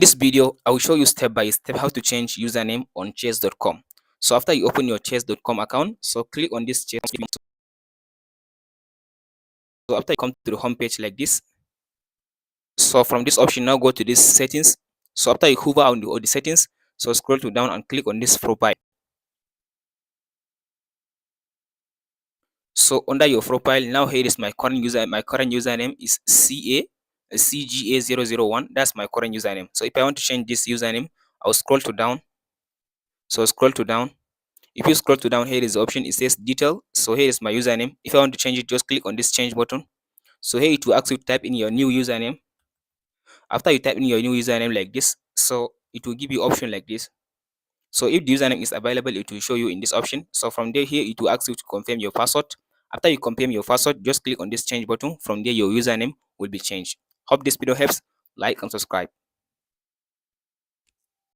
This video, I will show you step by step how to change username on chess.com. So after you open your chess.com account, so click on this chess. So after you come to the home page like this, so from this option now go to this settings. So after you hover on the settings, so scroll to down and click on this profile. So under your profile, now here is my current user. My current username is CGA001. That's my current username. So if I want to change this username, I'll scroll to down. So scroll to down. If you scroll to down, here is the option. It says detail. So here is my username. If I want to change it, just click on this change button. So here it will ask you to type in your new username. After you type in your new username like this, so it will give you option like this. So if the username is available, it will show you in this option. So from there, here it will ask you to confirm your password. After you confirm your password, just click on this change button. From there, your username will be changed. Hope this video helps. Like and subscribe.